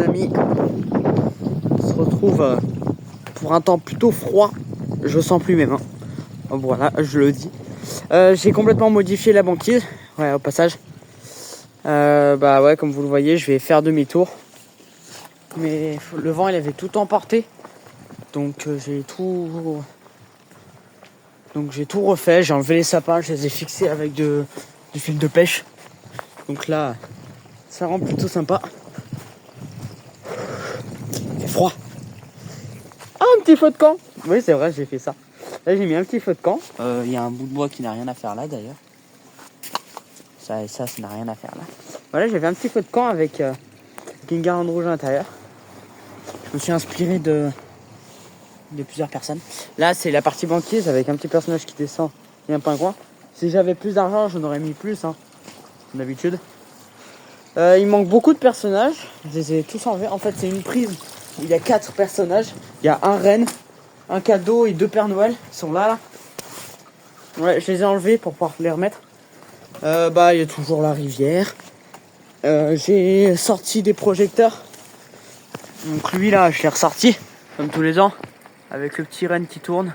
amis. On se retrouve pour un temps plutôt froid. Je sens plus mes mains. Voilà, je le dis. J'ai complètement modifié la banquise. Ouais, au passage. Bah ouais, comme vous le voyez, je vais faire demi-tour. Mais le vent, il avait tout emporté. Donc j'ai tout refait. J'ai enlevé les sapins, je les ai fixés avec du fil de pêche. Donc là, ça rend plutôt sympa. C'est froid. Ah, un petit feu de camp. Oui, c'est vrai, j'ai fait ça. Là, j'ai mis un petit feu de camp. Il y a un bout de bois qui n'a rien à faire là, d'ailleurs. Ça n'a rien à faire là. Voilà, j'ai fait un petit feu de camp avec une guirlande rouge à l'intérieur. Je me suis inspiré de plusieurs personnes. Là, c'est la partie banquise avec un petit personnage qui descend et un pingouin. Si j'avais plus d'argent, j'en aurais mis plus, hein, comme d'habitude. Il manque beaucoup de personnages. Je les ai tous enlevés. En fait, c'est une prise où il y a 4 personnages. Il y a un renne, un cadeau et 2 Pères Noël. Ils sont là. Ouais, je les ai enlevés pour pouvoir les remettre. Il y a toujours la rivière. J'ai sorti des projecteurs. Donc lui là, je l'ai ressorti comme tous les ans avec le petit renne qui tourne.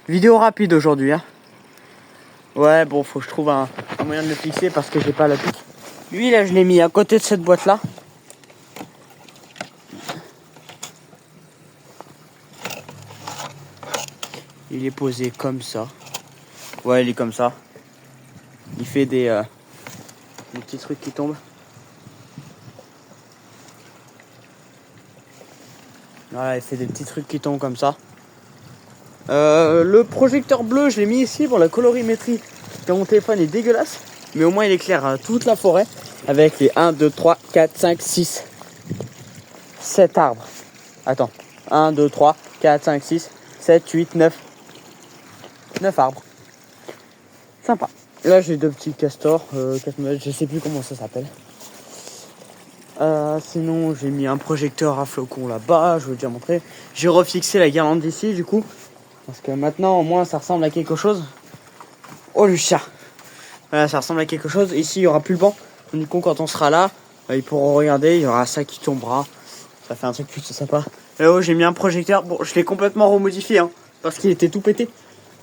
Vidéo rapide aujourd'hui, hein. Ouais, bon, faut que je trouve un moyen de le fixer parce que j'ai pas la pique. Lui là, je l'ai mis à côté de cette boîte là. Il est posé comme ça. Ouais, il est comme ça. Il fait des petits trucs qui tombent. Voilà, il fait des petits trucs qui tombent comme ça. Le projecteur bleu, je l'ai mis ici pour la colorimétrie. Car mon téléphone est dégueulasse. Mais au moins, il éclaire toute la forêt. Avec les 1, 2, 3, 4, 5, 6, 7 arbres. Attends. 1, 2, 3, 4, 5, 6, 7, 8, 9. 9 arbres. Sympa. Là, j'ai 2 petits castors. 4 mètres, je sais plus comment ça s'appelle. Sinon, j'ai mis un projecteur à flocons là-bas. Je vous l'ai déjà montré. J'ai refixé la guirlande d'ici, du coup. Parce que maintenant, au moins, ça ressemble à quelque chose. Oh, le chat. Voilà, ça ressemble à quelque chose. Ici, il n'y aura plus le banc. Du coup, quand on sera là, ils pourront regarder. Il y aura ça qui tombera. Ça fait un truc plutôt sympa. Et oh, j'ai mis un projecteur. Bon, je l'ai complètement remodifié, hein, parce qu'il était tout pété.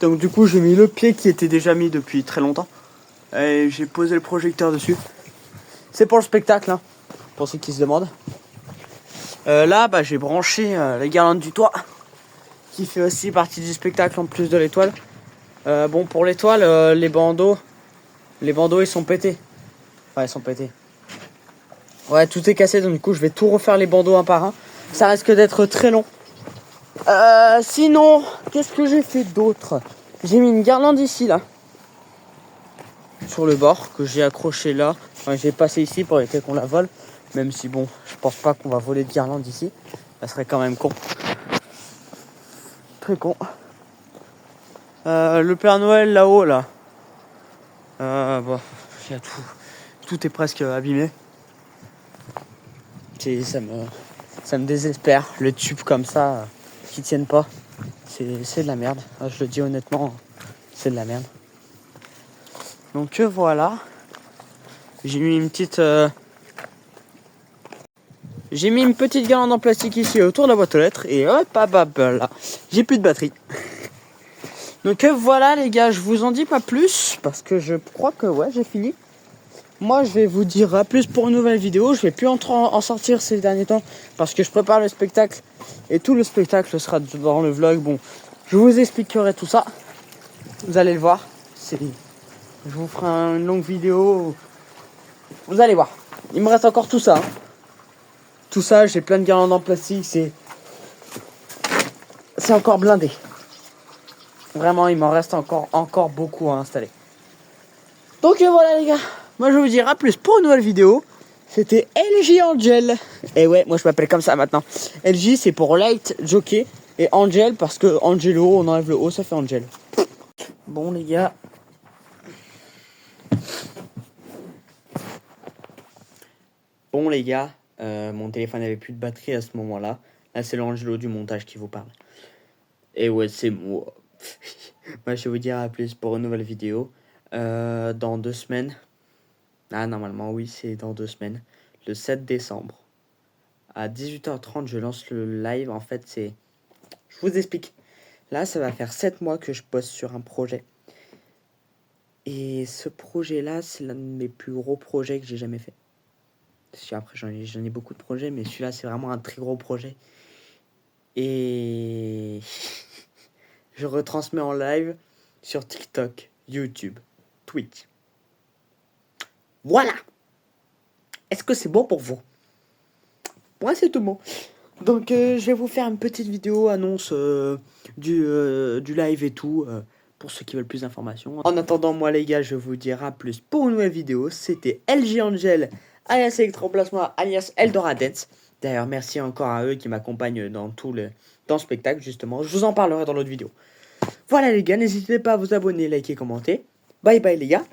Donc, du coup, j'ai mis le pied qui était déjà mis depuis très longtemps. Et j'ai posé le projecteur dessus. C'est pour le spectacle, hein, pour ceux qui se demandent. Là, j'ai branché la guirlande du toit, qui fait aussi partie du spectacle en plus de l'étoile. Bon, pour l'étoile, les bandeaux, ils sont pétés. Enfin, ils sont pétés. Ouais, tout est cassé, donc du coup, je vais tout refaire les bandeaux un par un. Ça risque d'être très long. Sinon, qu'est-ce que j'ai fait d'autre? J'ai mis une guirlande ici, là, sur le bord, que j'ai accroché là. Enfin, j'ai passé ici pour éviter qu'on la vole. Même si, bon, je pense pas qu'on va voler de guirlande ici. Ça serait quand même con. Très con. Le Père Noël là-haut, là. Y a tout est presque abîmé. Ça me désespère. Les tubes comme ça, qui tiennent pas. C'est de la merde. Je le dis honnêtement, c'est de la merde. Donc voilà. J'ai mis une petite guirlande en plastique ici autour de la boîte aux lettres. Et hop, là. J'ai plus de batterie. Donc voilà les gars, je vous en dis pas plus. Parce que je crois que ouais, j'ai fini. Moi je vais vous dire à plus pour une nouvelle vidéo. Je vais plus en sortir ces derniers temps. Parce que je prépare le spectacle. Et tout le spectacle sera dans le vlog. Bon, je vous expliquerai tout ça. Vous allez le voir. Je vous ferai une longue vidéo. Vous allez voir. Il me reste encore tout ça. Hein. Tout ça, j'ai plein de guirlandes en plastique. C'est encore blindé. Vraiment, il m'en reste encore beaucoup à installer. Donc voilà les gars. Moi je vais vous dire à plus pour une nouvelle vidéo. C'était LJ Angel. Et ouais, moi je m'appelle comme ça maintenant. LJ c'est pour Light Jockey. Et Angel parce que Angelo, on enlève le O, ça fait Angel. Bon les gars. Mon téléphone n'avait plus de batterie à ce moment-là. Là c'est l'Angelo du montage qui vous parle. Et ouais, c'est moi. Moi je vais vous dire à plus pour une nouvelle vidéo. Dans 2 semaines. Ah normalement oui, c'est dans 2 semaines. le 7 décembre. À 18h30, je lance le live. En fait, je vous explique. Là, ça va faire 7 mois que je bosse sur un projet. Et ce projet-là, c'est l'un de mes plus gros projets que j'ai jamais fait. Parce qu'après, j'en ai beaucoup de projets, mais celui-là, c'est vraiment un très gros projet. Et je retransmets en live sur TikTok, YouTube, Twitch. Voilà! Est-ce que c'est bon pour vous? Moi, c'est tout bon. Donc, je vais vous faire une petite vidéo annonce du live et tout, pour ceux qui veulent plus d'informations. En attendant, moi, les gars, je vous dirai à plus pour une nouvelle vidéo. C'était LG Angel, alias Electroplasma, alias Eldoradance. D'ailleurs, merci encore à eux qui m'accompagnent dans dans le spectacle, justement. Je vous en parlerai dans l'autre vidéo. Voilà, les gars, n'hésitez pas à vous abonner, liker, commenter. Bye bye, les gars.